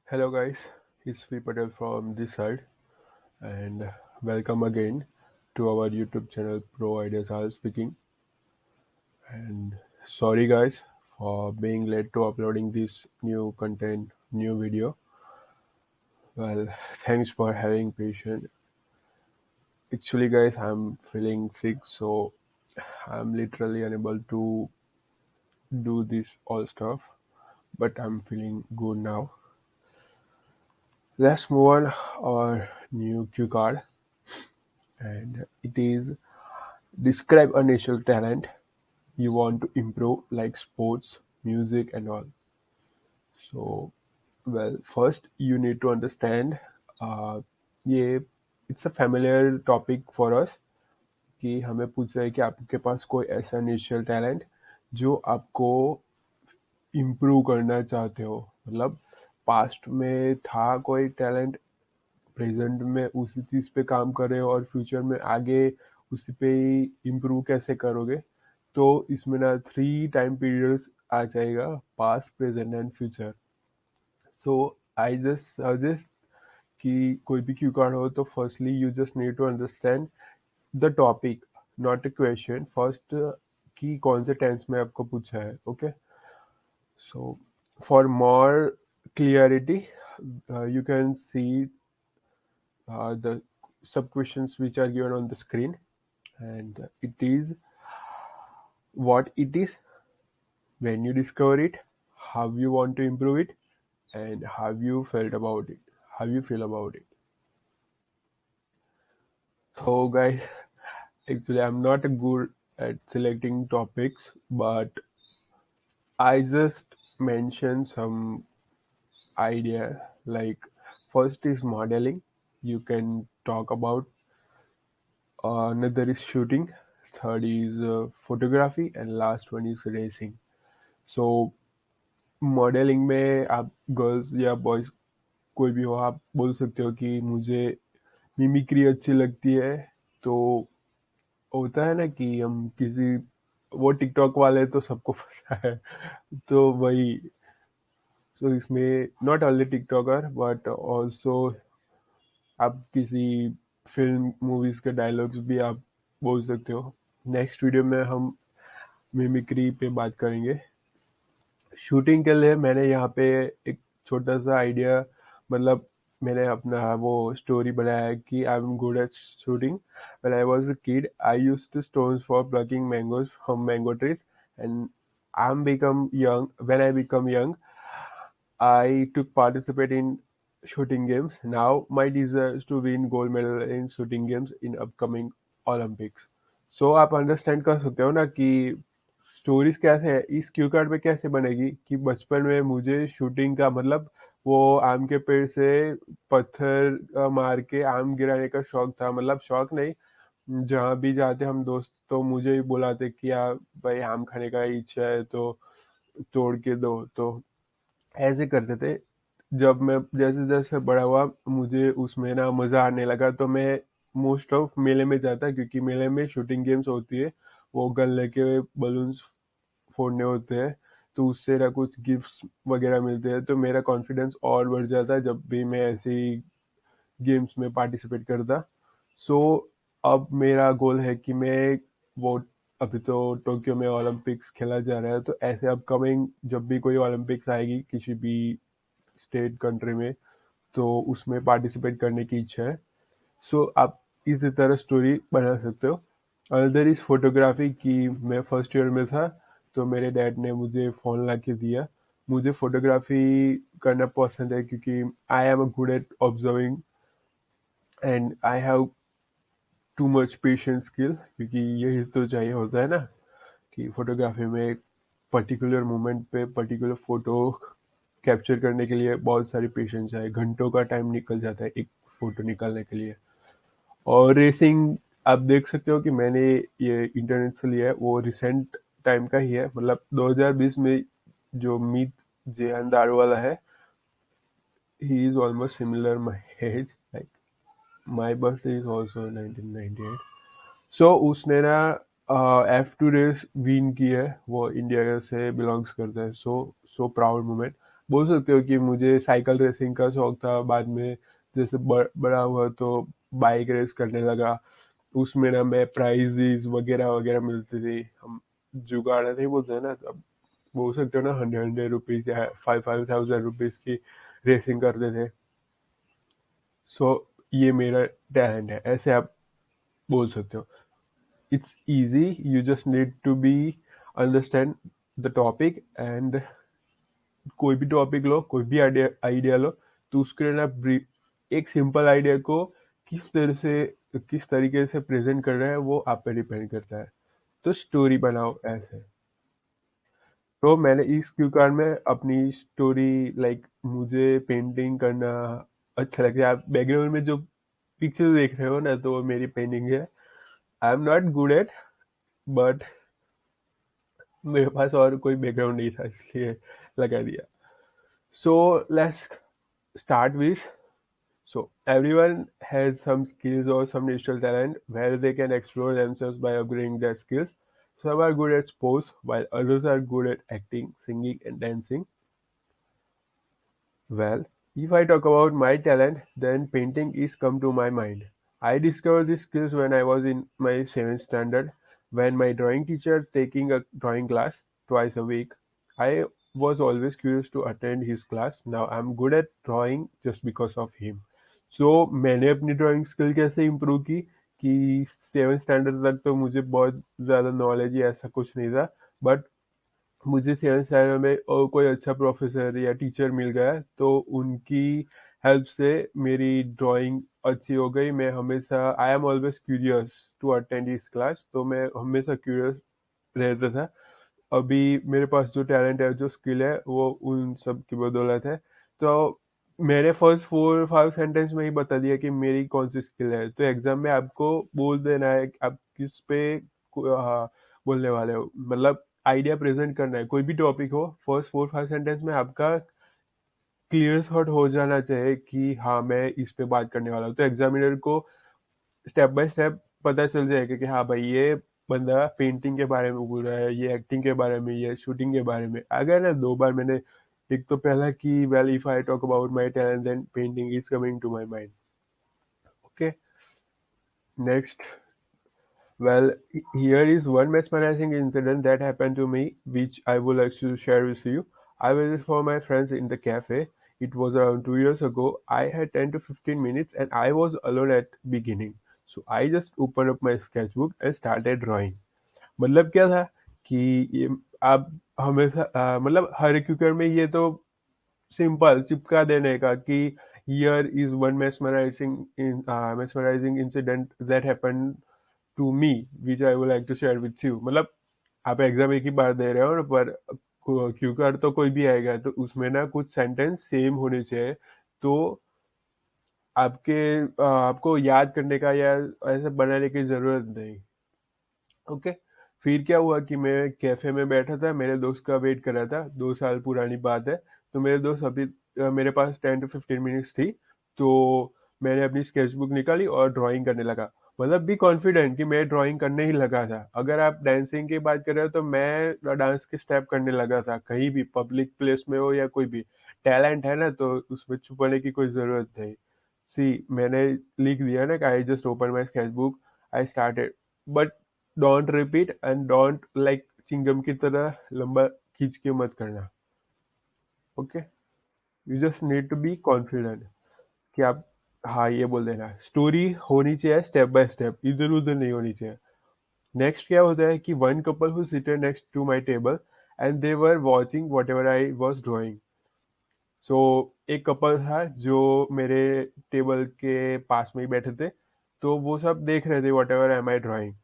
Hello guys, it's Sri Patel from this side and welcome again to our YouTube channel Pro Ideas Are Speaking. And sorry guys for being late to uploading this new content, new video. Well, thanks for having patience. Actually guys, I'm feeling sick, so I'm literally unable to do this all stuff, but I'm feeling good now. Let's move on our new cue card, and it is describe a natural talent you want to improve, like sports, music, and all. So, well, first you need to understand, ये it's a familiar topic for us कि हमें पूछ रहा है कि आपके पास कोई ऐसा नेचुरल टैलेंट जो आपको इम्प्रूव करना चाहते हो, मतलब पास्ट में था कोई टैलेंट, प्रेजेंट में उसी चीज़ पे काम कर रहे हो और फ्यूचर में आगे उसी पे ही इम्प्रूव कैसे करोगे। तो इसमें ना 3 टाइम पीरियड्स आ जाएगा, past, present and future. So I just suggest कि कोई भी क्यू कार्ड हो तो firstly you just need to understand the topic, not a question first, कि कौन से टेंस में आपको पूछा है। Okay, so for more clarity you can see the sub questions which are given on the screen, and it is what it is, when you discover it, how you want to improve it, and how you felt about it, how you feel about it. So guys, actually I'm not good at selecting topics, but I just mentioned some idea, like first is modeling, you can talk about. Another is shooting, third is photography, and last one is racing. So modelling में आप girls या boys कोई भी हो, आप बोल सकते हो कि मुझे मिमिक्री अच्छी लगती है। तो होता है ना कि हम किसी, वो टिकटॉक वाले तो सबको पता है, तो वही। सो इसमें not only TikToker but also आप किसी फिल्म मूवीज के डायलॉग्स भी आप बोल सकते हो। नेक्स्ट वीडियो में हम मिमिक्री पे बात करेंगे। शूटिंग के लिए मैंने यहाँ पे एक छोटा सा आइडिया, मतलब मैंने अपना वो स्टोरी बनाया है कि I am good at shooting. When I was a kid I used to stones for plucking mangoes from mango trees, and I am become young when I become young I took participate in shooting games. Now my desire is to win gold medal in shooting games in upcoming Olympics. So आप understand कर सकते हो ना कि stories कैसे है, इस Q card पे कैसे बनेगी कि बचपन में मुझे शूटिंग का, मतलब वो आम के पेड़ से पत्थर मार के आम गिराने का शौक था। मतलब शौक नहीं, जहाँ भी जाते हम दोस्त तो मुझे ही बुलाते कि यार भाई आम खाने का इच्छा है तो तोड़ के दो। तो ऐसे करते थे। जब मैं जैसे जैसे बड़ा हुआ मुझे उसमें ना मज़ा आने लगा, तो मैं मोस्ट ऑफ मेले में जाता, क्योंकि मेले में शूटिंग गेम्स होती है, वो गन लेके बलून्स फोड़ने होते हैं, तो उससे ना कुछ गिफ्ट्स वगैरह मिलते हैं, तो मेरा कॉन्फिडेंस और बढ़ जाता है जब भी मैं ऐसे ही गेम्स में पार्टिसिपेट करता। सो अब मेरा गोल है कि मैं वो, अभी तो टोक्यो में ओलंपिक्स खेला जा रहा है, तो ऐसे अपकमिंग जब भी कोई ओलंपिक्स आएगी किसी भी स्टेट कंट्री में, तो उसमें पार्टिसिपेट करने की इच्छा है। सो आप इसी तरह स्टोरी बना सकते हो। अदर इज फोटोग्राफी, कि मैं फर्स्ट ईयर में था तो मेरे डैड ने मुझे फ़ोन ला के दिया। मुझे फोटोग्राफी करना पसंद है क्योंकि I am a good at observing and I have too much patience skill, क्योंकि यही तो चाहिए होता है ना कि फोटोग्राफी में पर्टिकुलर मोमेंट पे पर्टिकुलर फोटो कैप्चर करने के लिए बहुत सारी पेशेंस है, घंटों का टाइम निकल जाता है एक फोटो निकालने के लिए। और रेसिंग, आप देख सकते हो कि मैंने ये इंटरनेट से लिया है, वो रिसेंट टाइम का ही है, मतलब 2020 में जो मीत जेहान दारोवाला है, he is almost similar my age, like my birthday is also 1998। सो उसने ना F2 रेस विन की है, वो इंडिया से बिलोंग्स करता है। सो सो प्राउड मोमेंट। बोल सकते हो कि मुझे साइकिल रेसिंग का शौक था, बाद में जैसे बड़ा हुआ तो बाइक रेस करने लगा। उसमें ना मैं प्राइजेस वगैरह वगैरह मिलती थी। हम जुगाड़ नहीं बोलते हैं ना, तब बोल सकते हो ना, 100 100 रुपीज या 5 5,000 रुपीज की रेसिंग करते थे। सो ये मेरा टैलेंट है, ऐसे आप बोल सकते हो। It's easy, you just need to be understand the topic, and कोई भी टॉपिक लो, कोई भी आइडिया आइडिया लो, तो उसके लिए ना एक सिंपल आइडिया को किस तरह से, किस तरीके से प्रेजेंट कर रहे हैं वो आप पे डिपेंड करता है। तो स्टोरी बनाओ ऐसे। तो मैंने इस क्यू कार्ड में अपनी स्टोरी, लाइक मुझे पेंटिंग करना अच्छा लगता है। आप बैकग्राउंड में जो पिक्चर देख रहे हो ना, तो वो मेरी पेंटिंग है। I am not good at, but मेरे पास और कोई बैकग्राउंड नहीं था, इसलिए लगा दिया। So let's start with, so everyone has some skills or some natural talent where they can explore themselves by upgrading their skills. Some are good at sports while others are good at acting, singing and dancing. Well, if I talk about my talent, then painting is come to my mind. I discovered these skills when I was in my 7th standard, when my drawing teacher taking a drawing class twice a week. I was always curious to attend his class. Now I'm good at drawing just because of him. So मैंने अपनी drawing skill कैसे improve की कि 7th standard तक तो मुझे बहुत ज़्यादा नॉलेज ही ऐसा कुछ नहीं था, बट मुझे 7th स्टैंडर्ड में कोई अच्छा प्रोफेसर या टीचर मिल गया, तो उनकी हेल्प से मेरी ड्राइंग अच्छी हो गई। मैं हमेशा, I am always curious to attend this class, तो मैं हमेशा क्यूरियस रहता था। अभी मेरे पास जो टैलेंट है, जो स्किल है, वो उन सब की बदौलत है। तो मैंने फर्स्ट 4 5 सेंटेंस में ही बता दिया कि मेरी कौन सी स्किल है। तो एग्जाम में आपको बोल देना है कि आप किस पे बोलने वाले हो, मतलब आइडिया प्रेजेंट करना है। कोई भी टॉपिक हो, फर्स्ट 4 5 सेंटेंस में आपका क्लियर थॉट हो जाना चाहिए कि हाँ मैं इस पे बात करने वाला हूँ। तो एग्जामिनर को स्टेप बाय स्टेप पता चल जाएगा कि हाँ भाई, ये बंदा पेंटिंग के बारे में बोल रहा है, ये एक्टिंग के बारे में, ये शूटिंग के बारे में। अगर ना 2 बार मैंने, एक तो पहला कि well if I talk about my talent then painting is coming to my mind. Okay, next. Well, here is one mesmerizing incident that happened to me, which I would like to share with you. I waited for my friends in the cafe. It was around 2 years ago. I had 10 to 15 minutes and I was alone at beginning. So I just opened up my sketchbook and started drawing. मतलब क्या था कि ये आप हमेशा मतलब हर क्यूकर में ये तो सिंपल चिपका देने का कि here is one mesmerizing incident that happened to me which I would like to share with you. मतलब आप एग्जाम एक ही बार दे रहे हो ना, पर क्यू कार्ड तो कोई भी आएगा, तो उसमें ना कुछ सेंटेंस सेम होने चाहिए। तो आपके आपको याद करने का या ऐसा बनाने की जरूरत नहीं। ओके, फिर क्या हुआ कि मैं कैफे में बैठा था, मेरे दोस्त का वेट कर रहा था। 2 साल पुरानी बात है। तो मेरे दोस्त अभी मेरे पास 10 to 15 मिनट्स थी। तो मैंने अपनी स्केचबुक निकाली और ड्राइंग करने लगा। मतलब भी कॉन्फिडेंट कि मैं ड्राइंग करने ही लगा था। अगर आप डांसिंग की बात कर रहे हो, तो मैं डांस के स्टेप करने लगा था, कहीं भी पब्लिक प्लेस में हो या कोई भी। टैलेंट है ना, तो उसमें छुपाने की कोई जरूरत नहीं। सी, मैंने लिख दिया ना कि I just open my sketchbook, I started. But don't repeat and don't like chewing gum की तरह लंबा खींच के मत करना। Okay, you just need to be confident कि आप हाँ ये बोल देना। स्टोरी होनी चाहिए स्टेप बाय स्टेप, इधर उधर नहीं होनी चाहिए। नेक्स्ट क्या होता है कि one couple who seated next to my table and they were watching whatever I was drawing. So एक कपल था जो मेरे टेबल के पास में ही बैठे थे, तो वो सब देख रहे थे what ever M I drawing.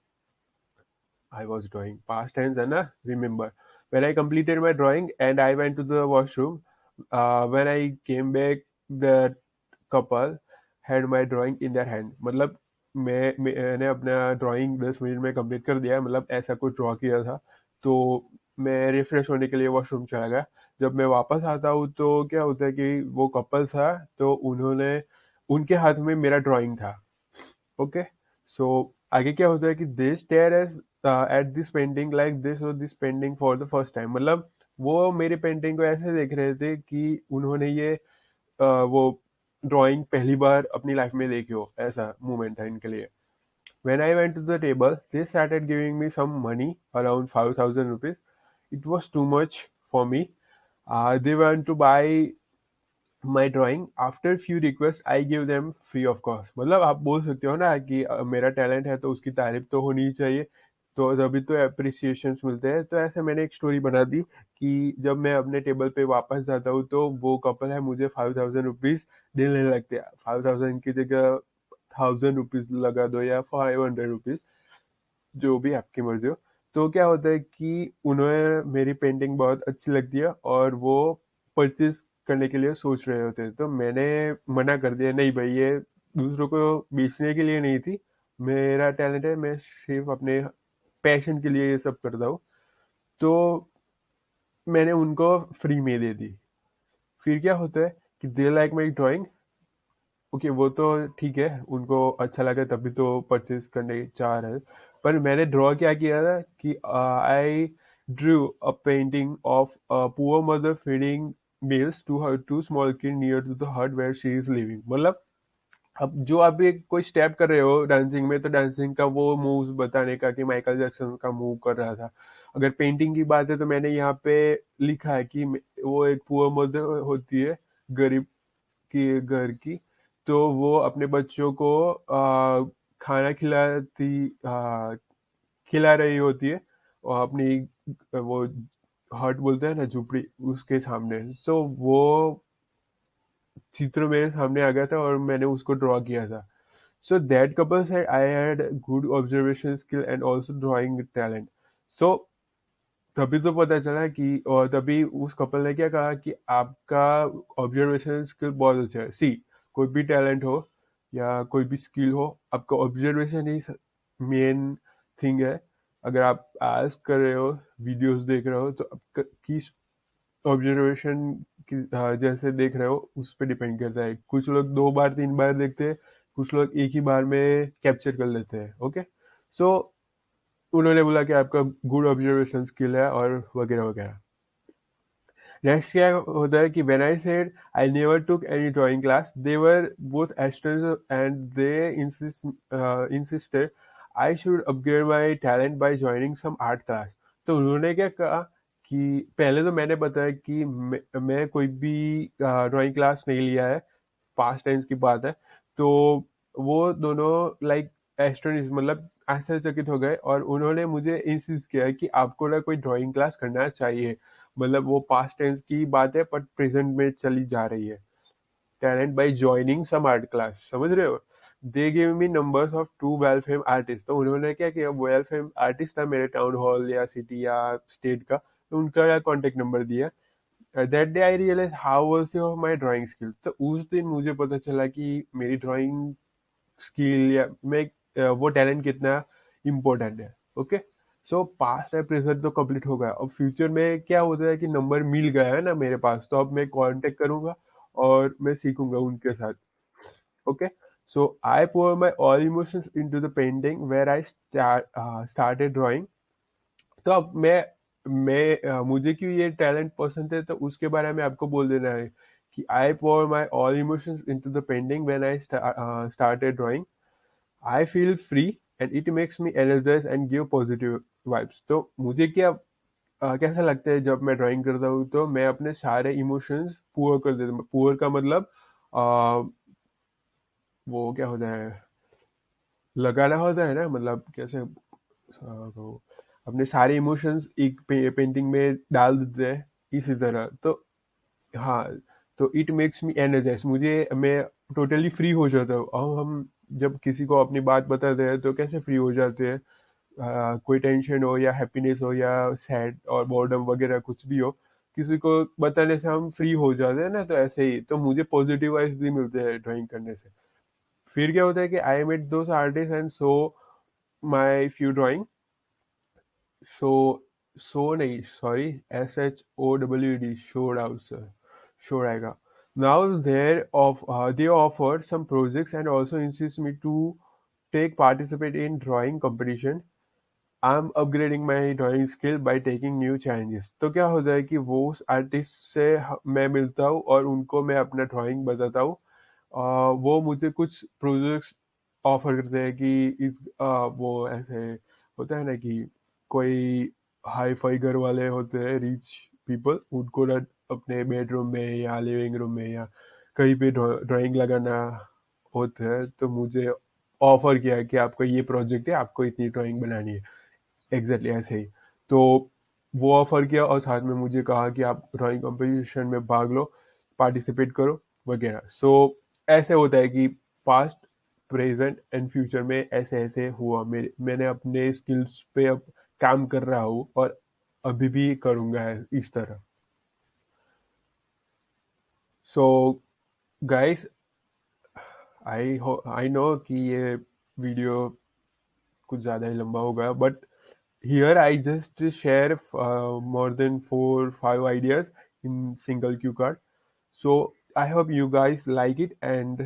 I was drawing. Past tense, Anna. Remember. When I completed my drawing and I went to the washroom, when I came back, the couple had my drawing in their hand. मतलब मैंने अपना drawing 10 minute में complete कर दिया, मतलब ऐसा कुछ draw किया था। तो मैं रिफ्रेश होने के लिए वॉशरूम चला गया। जब मैं वापस आता हूँ तो क्या होता है कि वो कपल था, तो उन्होंने, उनके हाथ में मेरा ड्राइंग था। ओके, सो आगे क्या होता है कि they stare at this painting like this और this painting for the first time. मतलब वो मेरी पेंटिंग को ऐसे देख रहे थे कि उन्होंने ये वो ड्राइंग पहली बार अपनी लाइफ में देखी हो, ऐसा मोमेंट था इनके लिए। When I went to the table, they started giving me some money, around 5,000 rupees. It was too much for me. They want to buy my drawing. After few requests, I give them free of cost. मतलब आप बोल सकते हो ना कि मेरा talent है तो उसकी तारीफ तो होनी ही चाहिए, तो तभी तो अप्रिसिएशंस मिलते हैं। तो ऐसे मैंने एक स्टोरी बना दी कि जब मैं अपने टेबल पे वापस जाता हूँ तो वो कपल है मुझे 5,000 रुपीज देने लगते हैं। 5,000 की जगह 1,000 रुपीज लगा दो या 500 रुपीज, जो भी आपकी मर्जी हो। तो क्या होता है कि उन्हें मेरी पेंटिंग बहुत अच्छी लगती है और वो परचेज करने के लिए सोच रहे होते हैं। तो मैंने मना कर दिया, नहीं भाई ये दूसरों को बेचने के लिए नहीं थी, मेरा टैलेंट है, मैं सिर्फ अपने पैशन के लिए ये सब करता हूँ। तो मैंने उनको फ्री में दे दी। फिर क्या होता है कि they like my drawing. Okay, वो तो ठीक है, उनको अच्छा लगा तभी तो परचेज करने चाह रहे हैं। पर मैंने ड्रॉ क्या किया था कि I drew a painting of a poor mother feeding meals to her two small kid near to the hut where she is living. मतलब अब जो आप एक कोई स्टेप कर रहे हो डांसिंग में, तो डांसिंग का वो मूव्स बताने का कि माइकल जैक्सन का मूव कर रहा था। अगर पेंटिंग की बात है तो मैंने यहाँ पे लिखा है कि वो एक पुअर मदर होती है, गरीब की घर की। तो वो अपने बच्चों को खाना खिला रही होती है और अपनी वो हट बोलते हैं ना, झुपड़ी, उसके सामने। तो वो चित्र मेरे सामने आ गया था और मैंने उसको ड्रॉ किया था। So that couple said I had good observation skill and also drawing talent. So तभी तो पता चला कि, और तभी उस कपल ने क्या कहा कि आपका ऑब्जर्वेशन स्किल बहुत अच्छा है। सी, कोई भी टैलेंट हो या कोई भी स्किल हो, आपका ऑब्जर्वेशन ही मेन थिंग है। अगर आप आज कर रहे हो, वीडियोस देख रहे हो, तो आपका किस ऑब्जर्वेशन की जैसे देख रहे हो उस पर डिपेंड करता है। कुछ लोग 2 बार 3 बार देखते हैं, कुछ लोग एक ही बार में कैप्चर कर लेते हैं। ओके, सो उन्होंने बोला कि आपका गुड ऑब्जर्वेशन स्किल है और वगैरह वगैरह। नेक्स्ट क्या होता है कि when I said I never took any drawing class, they were both sisters and they insisted I should upgrade my talent by joining some art class. तो उन्होंने क्या कहा कि पहले तो मैंने बताया कि मैं कोई भी ड्राइंग क्लास नहीं लिया है, पास्ट टेंस की बात है। तो वो दोनों लाइक एस्ट्रोनिस मतलब आश्चर्यचकित हो गए और उन्होंने मुझे इंसिस्ट किया कि आपको ना कोई ड्राइंग क्लास करना चाहिए। मतलब वो पास्ट टेंस की बात है पर प्रेजेंट में चली जा रही है। Talent by joining some art class, समझ रहे हो? They give me numbers of two well fame artist. तो उन्होंने क्या किया, वेल फेम आर्टिस्ट था मेरे टाउन हॉल या सिटी या स्टेट का, तो उनका कॉन्टेक्ट नंबर दिया। That day I realise how worth of my drawing skill. तो उस दिन मुझे पता चला कि मेरी ड्राइंग स्किल या मैं वो टैलेंट कितना इम्पोर्टेंट है। ओके, सो पास्ट है प्रेजेंट तो कंप्लीट हो गया। अब फ्यूचर में क्या होता है कि नंबर मिल गया है ना मेरे पास, तो अब मैं कांटेक्ट करूंगा और मैं सीखूंगा उनके साथ। Okay, so I pour my all emotions into the painting where I started drawing। तो अब मुझे क्यों ये टैलेंट पसंद है, तो उसके बारे में आपको बोल देना है कि आई pour my all emotions into the painting when I started drawing। I feel free and it makes me energise and give positive vibes. तो मुझे क्या कैसा लगता है जब मैं ड्राइंग करता हूँ, तो मैं अपने सारे इमोशंस पूअर कर देता हूँ। पूअर का मतलब वो क्या होता है, लगाना होता है ना, मतलब कैसे वो अपने सारे इमोशंस एक पेंटिंग में डाल देते हैं, इसी तरह। तो हाँ, तो इट मेक्स मी एनर्जाइज, मुझे मैं टोटली फ्री हो जाता हूँ। और हम जब किसी को अपनी बात बताते हैं तो कैसे फ्री हो जाते हैं, कोई टेंशन हो या हैप्पीनेस हो या सैड और बोर्डम वगैरह कुछ भी हो, किसी को बताने से हम फ्री हो जाते हैं ना। तो ऐसे ही तो मुझे पॉजिटिव वाइब्स भी मिलते हैं ड्राइंग करने से। फिर क्या होता है कि I met those artist and so my few drawing. So so नहीं, sorry, SHOWD, showed out sir, showed आएगा। Now they offer some projects and also insist me to take participate in drawing competition। I am upgrading my drawing skill by taking new challenges. तो क्या होता है कि वो artist से मैं मिलता हूँ और उनको मैं अपना ड्राइंग बताता हूँ। वो मुझे कुछ प्रोजेक्ट्स ऑफर करते हैं कि वो ऐसे होता है ना कि कोई हाई फाई घर वाले होते हैं, रिच पीपल, उनको ना अपने बेडरूम में या लिविंग रूम में या कहीं पे ड्राइंग लगाना होता है, तो मुझे ऑफर किया है कि आपका ये प्रोजेक्ट है, आपको इतनी ड्राइंग बनानी है। एग्जैक्टली ऐसे ही। तो वो ऑफर किया और साथ में मुझे कहा कि आप ड्राइंग कंपटीशन में भाग लो, पार्टिसिपेट करो वगैरह। सो ऐसे होता है कि पास्ट, प्रेजेंट एंड फ्यूचर में ऐसे ऐसे हुआ। मैंने अपने स्किल्स पे अब काम कर रहा हूँ और अभी भी करूँगा इस तरह। सो गाइस, आई नो कि ये वीडियो कुछ ज़्यादा ही लंबा हो गया, but here I just share more than 4 5 ideas in single cue card. So I hope you guys like it, and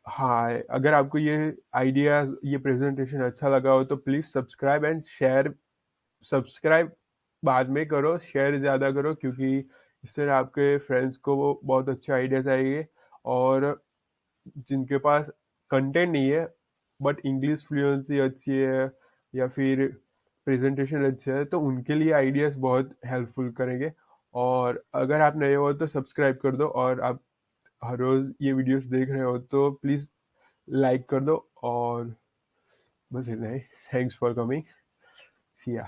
हाँ, अगर आपको ये आइडियाज, ये प्रेजेंटेशन अच्छा लगा हो तो please subscribe and share. Subscribe बाद में करो, शेयर ज़्यादा करो, क्योंकि इससे आपके फ्रेंड्स को वो बहुत अच्छे आइडियाज आएंगे। और जिनके पास कंटेंट नहीं है बट इंग्लिश फ्लुएंसी अच्छी है या फिर प्रेजेंटेशन अच्छा है, तो उनके लिए आइडियाज बहुत हेल्पफुल करेंगे। और अगर आप नए हो तो सब्सक्राइब कर दो, और आप हर रोज ये वीडियोस देख रहे हो तो प्लीज लाइक कर दो। और बस इतना ही। Thanks for coming. सी या।